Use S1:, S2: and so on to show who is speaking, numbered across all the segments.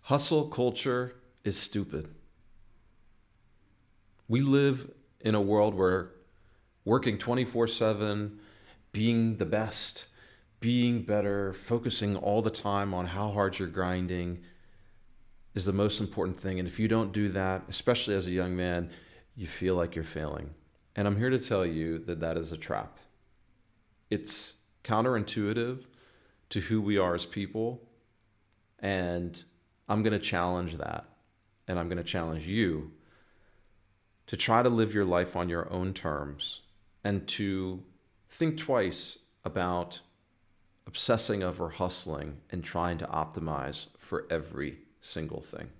S1: Hustle culture is stupid. We live in a world where working 24/7, being the best, being better, focusing all the time on how hard you're grinding is the most important thing. And if you don't do that, especially as a young man, you feel like you're failing. And I'm here to tell you that that is a trap. It's counterintuitive to who we are as people. And I'm going to challenge that. And I'm going to challenge you to try to live your life on your own terms and to think twice about obsessing over hustling and trying to optimize for every single thing.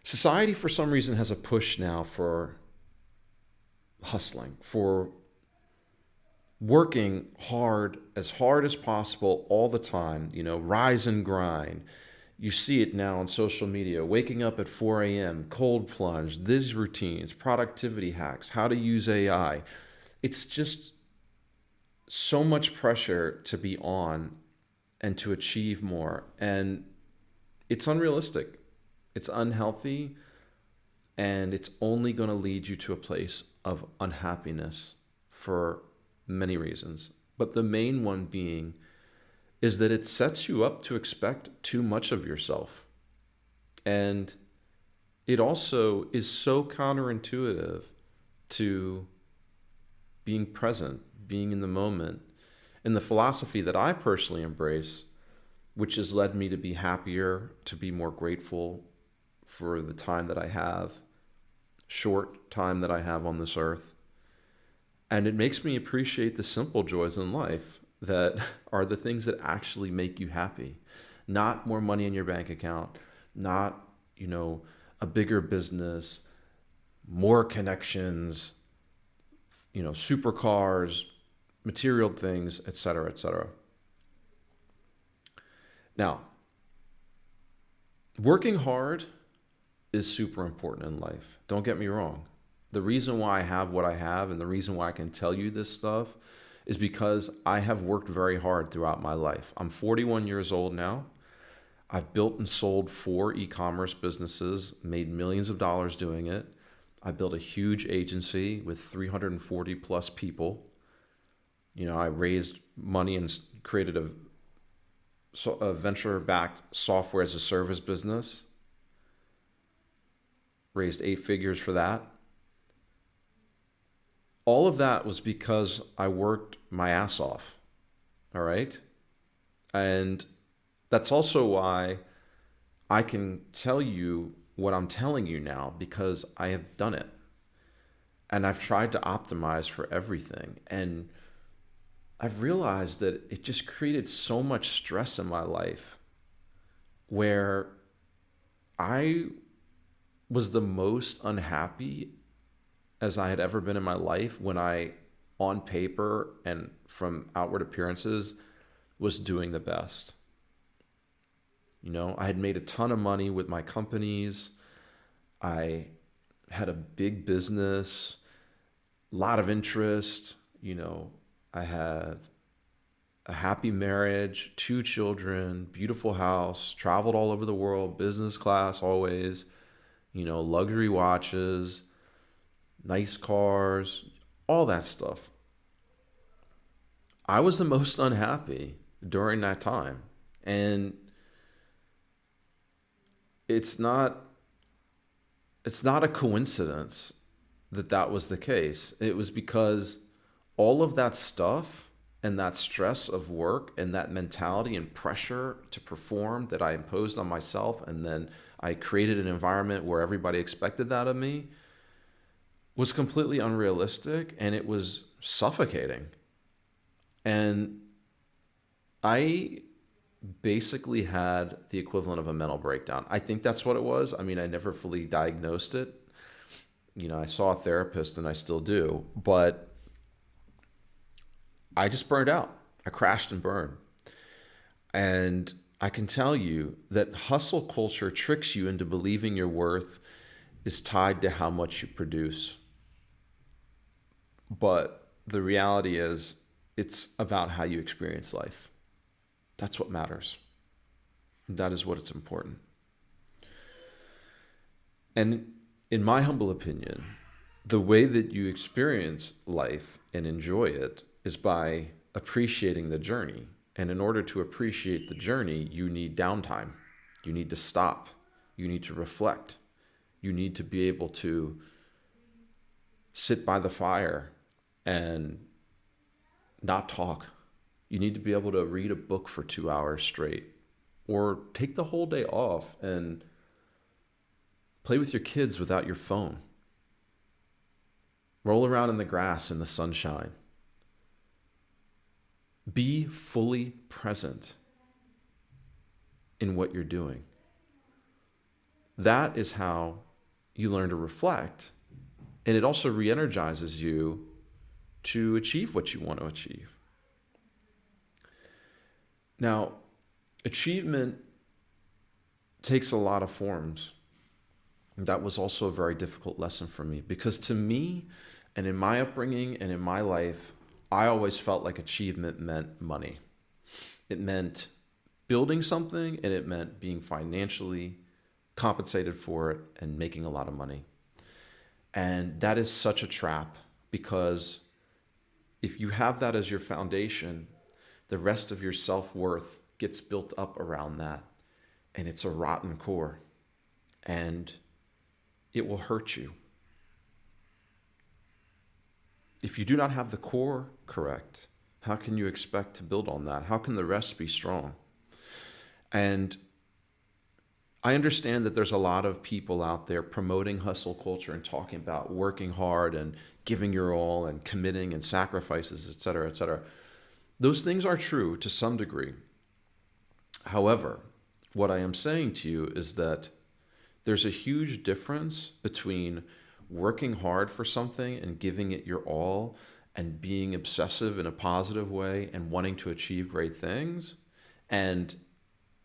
S1: Society, for some reason, has a push now for hustling, for working hard as possible all the time, rise and grind. You see it now on social media, waking up at 4 a.m., cold plunge, these routines, productivity hacks, how to use AI. It's just so much pressure to be on and to achieve more. And it's unrealistic. It's unhealthy. And it's only going to lead you to a place of unhappiness for many reasons. But the main one being is that it sets you up to expect too much of yourself. And it also is so counterintuitive to being present, being in the moment. And the philosophy that I personally embrace, which has led me to be happier, to be more grateful for the time that I have, short time that I have on this earth. And it makes me appreciate the simple joys in life that are the things that actually make you happy. Not more money in your bank account, not, a bigger business, more connections, supercars, material things, et cetera, et cetera. Now, working hard is super important in life. Don't get me wrong. The reason why I have what I have and the reason why I can tell you this stuff is because I have worked very hard throughout my life. I'm 41 years old now. I've built and sold 4 e-commerce businesses, made millions of dollars doing it. I built a huge agency with 340 plus people. I raised money and created a venture-backed software as a service business. Raised 8 figures for that. All of that was because I worked my ass off. All right? And that's also why I can tell you what I'm telling you now, because I have done it. And I've tried to optimize for everything. And I've realized that it just created so much stress in my life where I was the most unhappy as I had ever been in my life when I, on paper and from outward appearances, was doing the best. I had made a ton of money with my companies. I had a big business, a lot of interest. I had a happy marriage, 2 children, beautiful house, traveled all over the world, business class always, luxury watches, nice cars, all that stuff. I was the most unhappy during that time. And it's not a coincidence that that was the case. It was because all of that stuff and that stress of work and that mentality and pressure to perform that I imposed on myself, and then I created an environment where everybody expected that of me, was completely unrealistic, and it was suffocating. And I basically had the equivalent of a mental breakdown. I think that's what it was. I mean, I never fully diagnosed it. I saw a therapist and I still do, but I just burned out. I crashed and burned. And I can tell you that hustle culture tricks you into believing your worth is tied to how much you produce. But the reality is, it's about how you experience life. That's what matters. That is what it's important. And in my humble opinion, the way that you experience life and enjoy it is by appreciating the journey. And in order to appreciate the journey, you need downtime. You need to stop. You need to reflect. You need to be able to sit by the fire and not talk. You need to be able to read a book for 2 hours straight, or take the whole day off and play with your kids without your phone. Roll around in the grass in the sunshine. Be fully present in what you're doing. That is how you learn to reflect. And it also re-energizes you to achieve what you want to achieve. Now, achievement takes a lot of forms. That was also a very difficult lesson for me, because to me, and in my upbringing and in my life, I always felt like achievement meant money. It meant building something, and it meant being financially compensated for it and making a lot of money. And that is such a trap, because if you have that as your foundation, the rest of your self-worth gets built up around that, and it's a rotten core, and it will hurt you. If you do not have the core correct, how can you expect to build on that? How can the rest be strong? And I understand that there's a lot of people out there promoting hustle culture and talking about working hard and giving your all and committing and sacrifices, et cetera, et cetera. Those things are true to some degree. However, what I am saying to you is that there's a huge difference between working hard for something and giving it your all and being obsessive in a positive way and wanting to achieve great things, and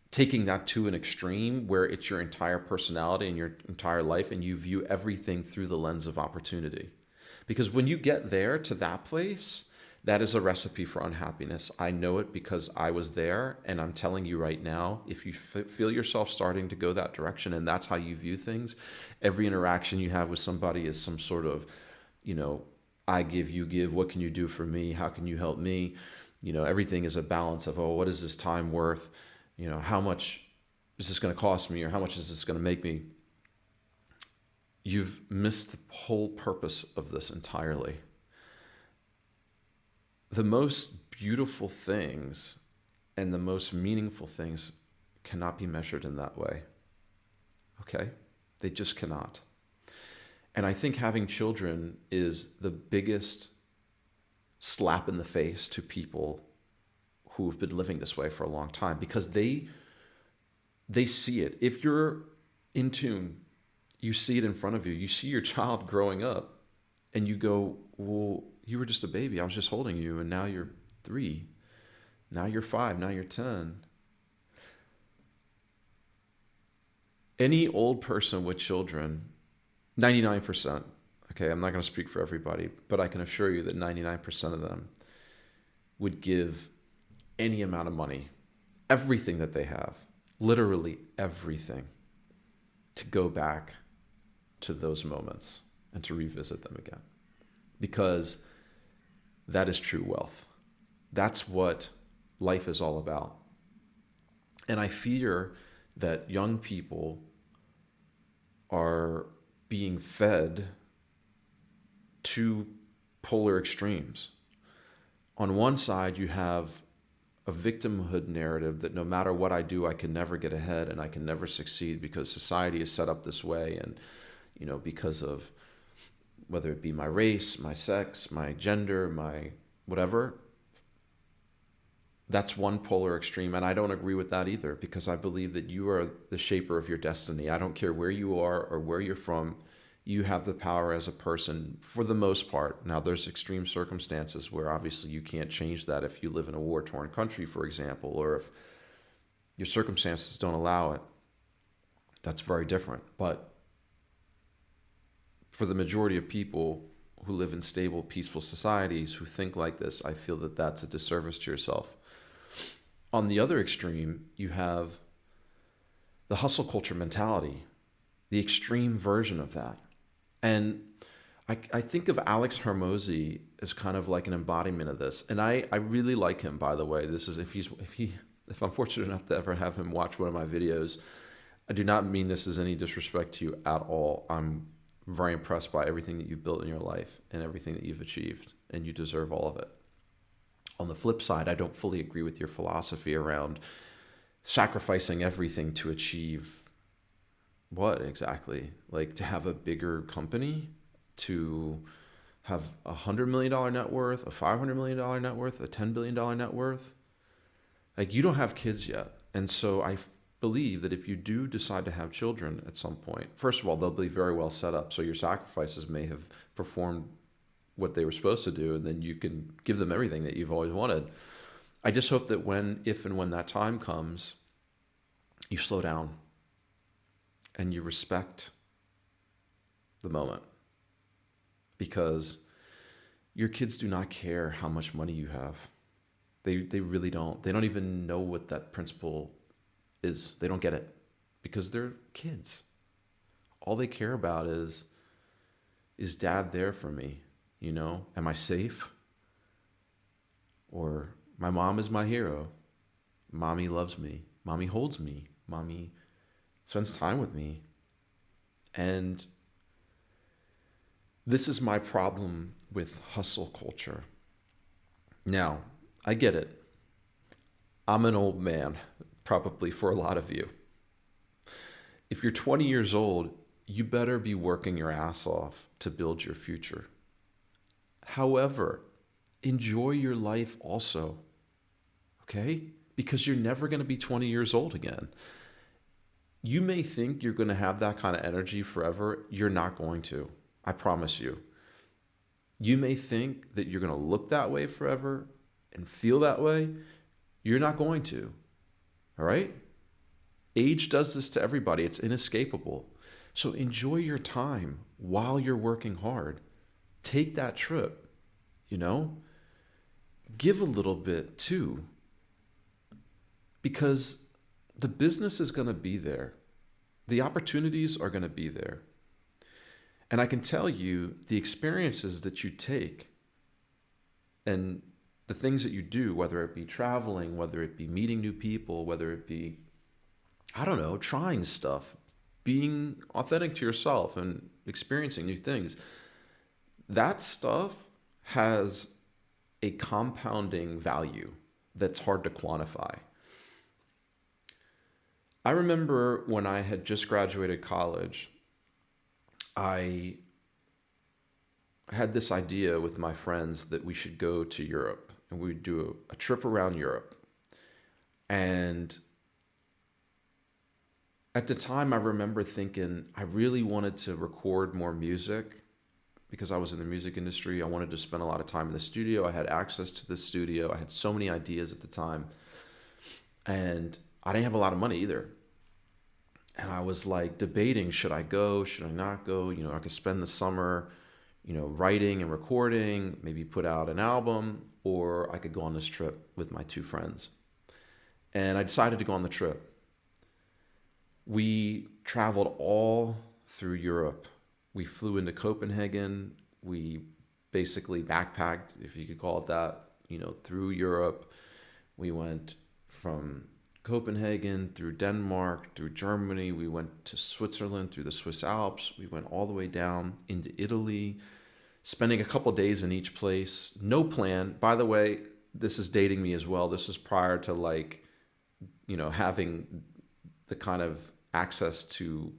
S1: taking that to an extreme where it's your entire personality and your entire life and you view everything through the lens of opportunity. Because when you get there to that place, that is a recipe for unhappiness. I know it because I was there, and I'm telling you right now, if you feel yourself starting to go that direction and that's how you view things, every interaction you have with somebody is some sort of, I give, you give, what can you do for me? How can you help me? Everything is a balance of, what is this time worth? How much is this going to cost me, or how much is this going to make me? You've missed the whole purpose of this entirely. The most beautiful things and the most meaningful things cannot be measured in that way. Okay? They just cannot. And I think having children is the biggest slap in the face to people who've been living this way for a long time, because they see it. If you're in tune, you see it in front of you. You see your child growing up and you go, well, you were just a baby. I was just holding you, and now you're 3. Now you're 5. Now you're 10. Any old person with children, 99%, okay, I'm not going to speak for everybody, but I can assure you that 99% of them would give any amount of money, everything that they have, literally everything, to go back to those moments and to revisit them again. Because that is true wealth. That's what life is all about. And I fear that young people are being fed two polar extremes. On one side, you have a victimhood narrative that no matter what I do, I can never get ahead and I can never succeed because society is set up this way, and because of whether it be my race, my sex, my gender, my whatever. That's one polar extreme, and I don't agree with that either, because I believe that you are the shaper of your destiny. I don't care where you are or where you're from. You have the power as a person for the most part. Now, there's extreme circumstances where obviously you can't change that if you live in a war-torn country, for example, or if your circumstances don't allow it. That's very different. But for the majority of people who live in stable, peaceful societies who think like this, I feel that that's a disservice to yourself. On the other extreme, you have the hustle culture mentality, the extreme version of that. And I think of Alex Hermosi as kind of like an embodiment of this. And I really like him, by the way. This is if I'm fortunate enough to ever have him watch one of my videos, I do not mean this as any disrespect to you at all. I'm very impressed by everything that you've built in your life and everything that you've achieved, and you deserve all of it. On the flip side, I don't fully agree with your philosophy around sacrificing everything to achieve what exactly? Like to have a bigger company, to have $100 million net worth, a $500 million net worth, a $10 billion net worth. Like you don't have kids yet. And so I believe that if you do decide to have children at some point, first of all, they'll be very well set up. So your sacrifices may have performed what they were supposed to do, and then you can give them everything that you've always wanted. I just hope that if and when that time comes, you slow down and you respect the moment, because your kids do not care how much money you have. They really don't. They don't even know what that principle is. They don't get it because they're kids. All they care about is dad there for me? You know, am I safe? Or my mom is my hero. Mommy loves me. Mommy holds me. Mommy spends time with me. And this is my problem with hustle culture. Now, I get it. I'm an old man, probably for a lot of you. If you're 20 years old, you better be working your ass off to build your future. However, enjoy your life also, okay? Because you're never going to be 20 years old again. You may think you're going to have that kind of energy forever. You're not going to. I promise you. You may think that you're going to look that way forever and feel that way. You're not going to. All right? Age does this to everybody. It's inescapable. So enjoy your time while you're working hard. Take that trip, you know? Give a little bit too. Because the business is going to be there. The opportunities are going to be there. And I can tell you the experiences that you take and the things that you do, whether it be traveling, whether it be meeting new people, whether it be, I don't know, trying stuff, being authentic to yourself and experiencing new things, that stuff has a compounding value that's hard to quantify. I remember when I had just graduated college, I had this idea with my friends that we should go to Europe and we'd do a trip around Europe. And at the time, I remember thinking I really wanted to record more music because I was in the music industry. I wanted to spend a lot of time in the studio. I had access to the studio. I had so many ideas at the time. And I didn't have a lot of money either. And I was like debating, should I go? Should I not go? You know, I could spend the summer, you know, writing and recording, maybe put out an album, or I could go on this trip with my two friends. And I decided to go on the trip. We traveled all through Europe. We flew into Copenhagen. We basically backpacked, if you could call it that, you know, through Europe. We went from Copenhagen through Denmark, through Germany. We went to Switzerland, through the Swiss Alps. We went all the way down into Italy, spending a couple days in each place. No plan. By the way, this is dating me as well. This is prior to like, you know, having the kind of access to,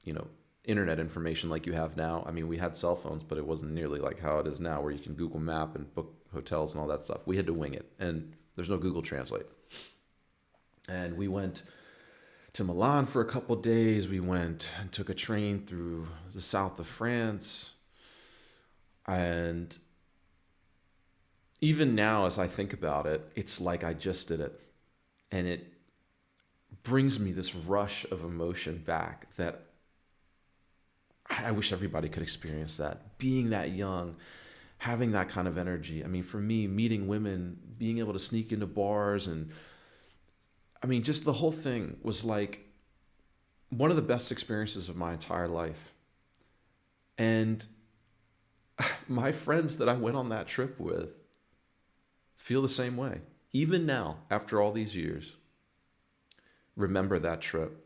S1: you know, internet information like you have now. I mean, we had cell phones, but it wasn't nearly like how it is now where you can Google Map and book hotels and all that stuff. We had to wing it, and there's no Google Translate. And we went to Milan for a couple of days. We went and took a train through the south of France. And even now, as I think about it, it's like I just did it. And it brings me this rush of emotion back that I wish everybody could experience that. Being that young, having that kind of energy. I mean, for me, meeting women, being able to sneak into bars, and I mean, just the whole thing was like one of the best experiences of my entire life. And my friends that I went on that trip with feel the same way. Even now, after all these years, remember that trip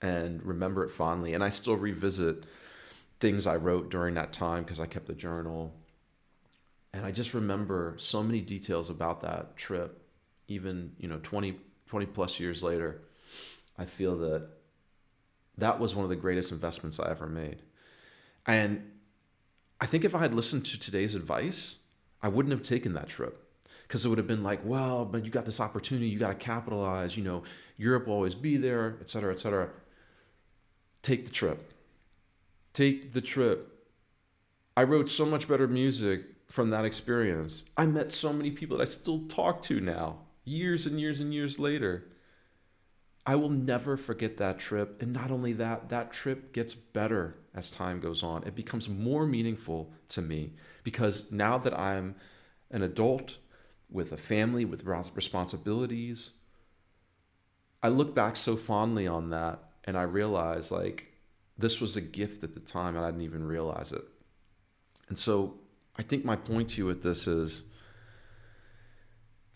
S1: and remember it fondly. And I still revisit things I wrote during that time because I kept a journal. And I just remember so many details about that trip, even, 20 plus years later. I feel that that was one of the greatest investments I ever made. And I think if I had listened to today's advice, I wouldn't have taken that trip, because it would have been like, well, but you got this opportunity, you got to capitalize, Europe will always be there, et cetera, et cetera. Take the trip. Take the trip. I wrote so much better music from that experience. I met so many people that I still talk to now, years and years and years later. I will never forget that trip. And not only that, that trip gets better as time goes on. It becomes more meaningful to me because now that I'm an adult with a family, with responsibilities, I look back so fondly on that and I realize like this was a gift at the time and I didn't even realize it. And so I think my point to you with this is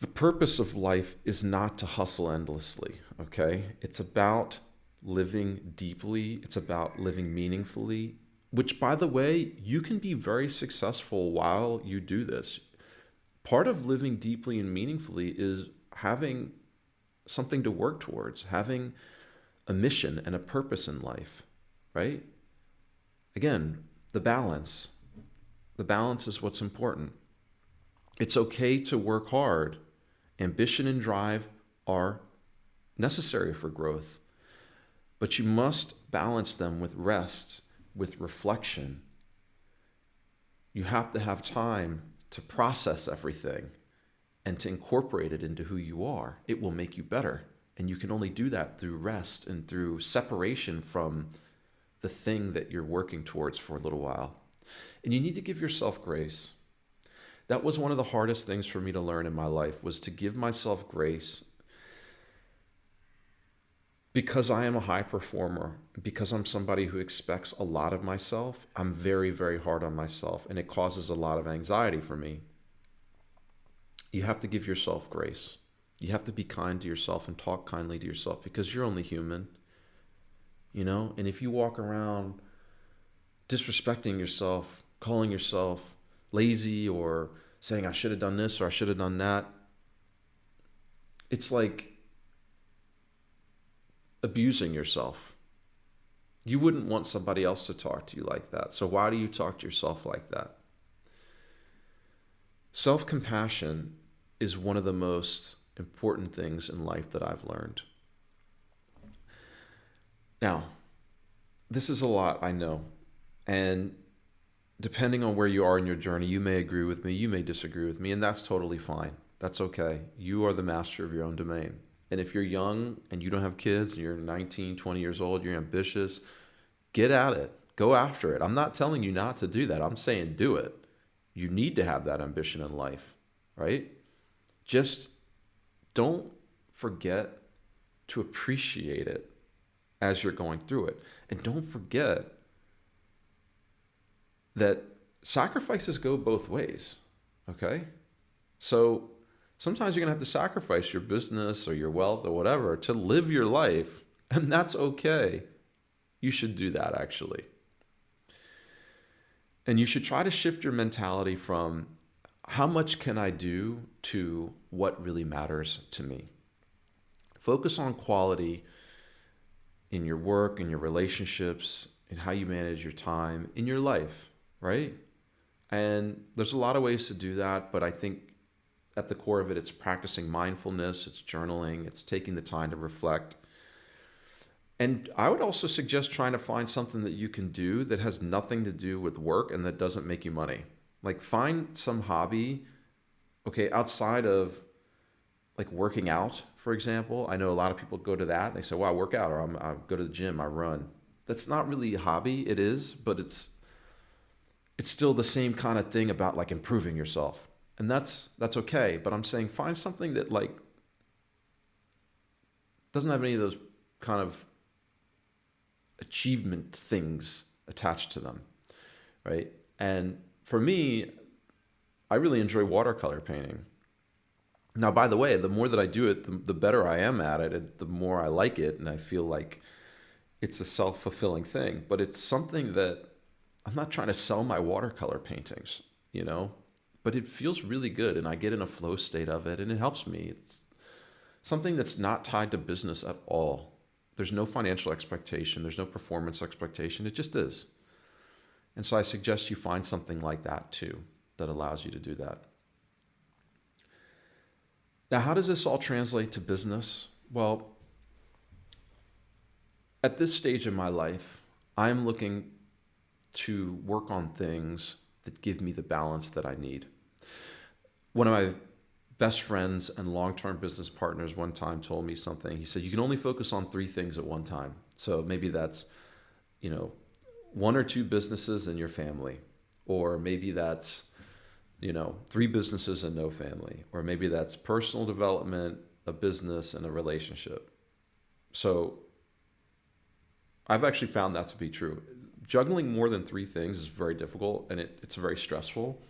S1: the purpose of life is not to hustle endlessly, okay? It's about living deeply. It's about living meaningfully, which, by the way, you can be very successful while you do this. Part of living deeply and meaningfully is having something to work towards, having a mission and a purpose in life, right? Again, the balance. The balance is what's important. It's okay to work hard. Ambition and drive are necessary for growth, but you must balance them with rest, with reflection. You have to have time to process everything and to incorporate it into who you are. It will make you better. And you can only do that through rest and through separation from the thing that you're working towards for a little while. And you need to give yourself grace. That was one of the hardest things for me to learn in my life, was to give myself grace, because I am a high performer, because I'm somebody who expects a lot of myself. I'm very, very hard on myself, and it causes a lot of anxiety for me. You have to give yourself grace. You have to be kind to yourself and talk kindly to yourself, because you're only human, And if you walk around disrespecting yourself, calling yourself lazy, or saying I should have done this or I should have done that, it's like abusing yourself. You wouldn't want somebody else to talk to you like that. So why do you talk to yourself like that? Self-compassion is one of the most important things in life that I've learned. Now, this is a lot, I know. And depending on where you are in your journey, you may agree with me, you may disagree with me, and that's totally fine. That's okay. You are the master of your own domain. And if you're young and you don't have kids, and you're 19, 20 years old, you're ambitious, get at it. Go after it. I'm not telling you not to do that. I'm saying do it. You need to have that ambition in life, right? Just don't forget to appreciate it as you're going through it. And don't forget that sacrifices go both ways, okay? So sometimes you're gonna have to sacrifice your business or your wealth or whatever to live your life, and that's okay. You should do that, actually. And you should try to shift your mentality from how much can I do to what really matters to me. Focus on quality in your work, in your relationships, in how you manage your time, in your life, right? And there's a lot of ways to do that, but I think at the core of it, it's practicing mindfulness, it's journaling, it's taking the time to reflect. And I would also suggest trying to find something that you can do that has nothing to do with work and that doesn't make you money. Like find some hobby, okay, outside of like working out, for example. I know a lot of people go to that and they say, well, I work out, or I go to the gym, I run. That's not really a hobby. It is, but it's still the same kind of thing about like improving yourself. And that's okay. But I'm saying find something that like doesn't have any of those kind of achievement things attached to them, right? And for me, I really enjoy watercolor painting. Now, by the way, the more that I do it, the better I am at it, the more I like it, and I feel like it's a self-fulfilling thing. But it's something that I'm not trying to sell my watercolor paintings, you know, but it feels really good, and I get in a flow state of it, and it helps me. It's something that's not tied to business at all. There's no financial expectation. There's no performance expectation. It just is. And so I suggest you find something like that too, that allows you to do that. Now, how does this all translate to business? Well, at this stage in my life, I'm looking to work on things that give me the balance that I need. One of my best friends and long-term business partners one time told me something. He said, you can only focus on 3 things at one time. So maybe that's, 1 or 2 businesses in your family, or maybe that's 3 businesses and no family, or maybe that's personal development, a business, and a relationship. So I've actually found that to be true. Juggling more than 3 things is very difficult, and it's very stressful,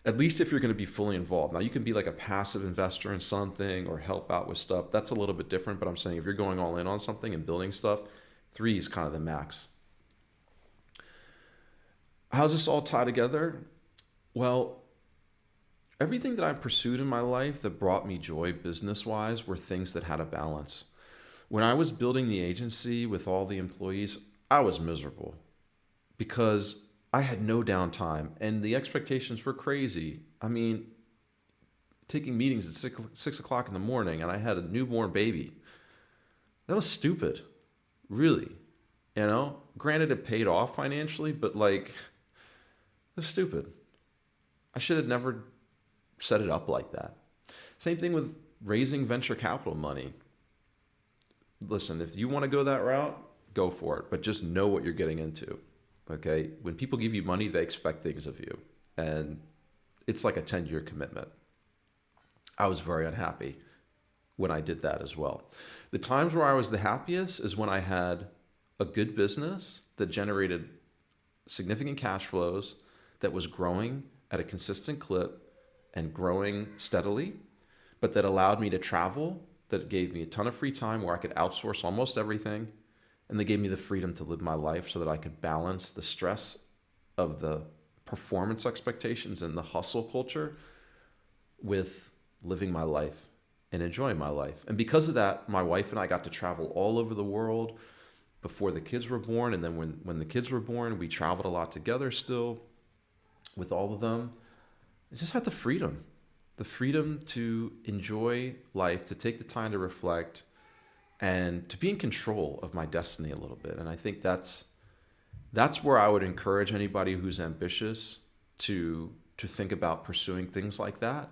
S1: at least if you're going to be fully involved. Now, you can be like a passive investor in something or help out with stuff. That's a little bit different, but I'm saying if you're going all in on something and building stuff, 3 is kind of the max. How's this all tie together? Well, everything that I pursued in my life that brought me joy business-wise were things that had a balance. When I was building the agency with all the employees, I was miserable because I had no downtime and the expectations were crazy. I mean, taking meetings at 6 o'clock in the morning, and I had a newborn baby. That was stupid, really. Granted, it paid off financially, but it was stupid. I should have never set it up like that. Same thing with raising venture capital money. Listen, if you want to go that route, go for it, but just know what you're getting into. Okay? When people give you money, they expect things of you, and it's like a 10-year commitment. I was very unhappy when I did that as well. The times where I was the happiest is when I had a good business that generated significant cash flows, that was growing at a consistent clip and growing steadily, but that allowed me to travel, that gave me a ton of free time where I could outsource almost everything, and they gave me the freedom to live my life so that I could balance the stress of the performance expectations and the hustle culture with living my life and enjoying my life. And because of that, my wife and I got to travel all over the world before the kids were born. And then when the kids were born, we traveled a lot together still with all of them. I just had the freedom to enjoy life, to take the time to reflect, and to be in control of my destiny a little bit. And I think that's where I would encourage anybody who's ambitious to think about pursuing things like that.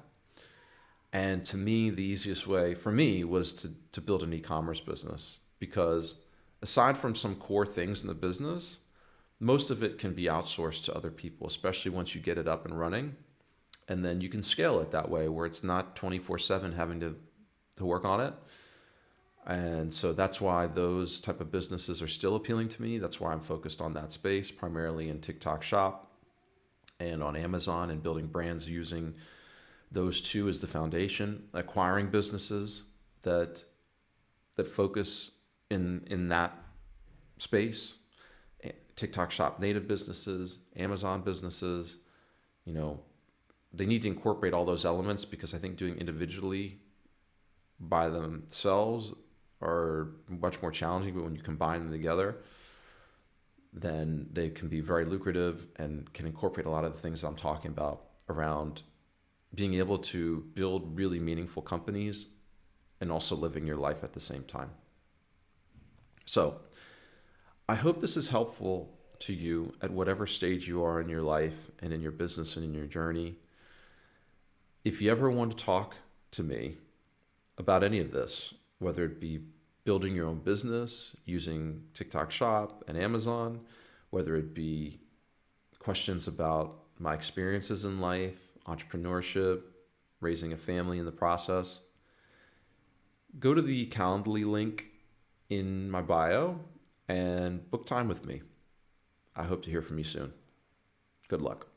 S1: And to me, the easiest way for me was to build an e-commerce business, because aside from some core things in the business, most of it can be outsourced to other people, especially once you get it up and running. And then you can scale it that way where it's not 24/7 having to work on it. And so that's why those type of businesses are still appealing to me. That's why I'm focused on that space, primarily in TikTok Shop and on Amazon, and building brands using those 2 as the foundation, acquiring businesses that focus in that space, TikTok Shop native businesses, Amazon businesses. They need to incorporate all those elements, because I think doing individually by themselves are much more challenging, but when you combine them together, then they can be very lucrative and can incorporate a lot of the things I'm talking about around being able to build really meaningful companies and also living your life at the same time. So I hope this is helpful to you at whatever stage you are in your life and in your business and in your journey. If you ever want to talk to me about any of this, whether it be building your own business using TikTok Shop and Amazon, whether it be questions about my experiences in life, entrepreneurship, raising a family in the process, go to the Calendly link in my bio and book time with me. I hope to hear from you soon. Good luck.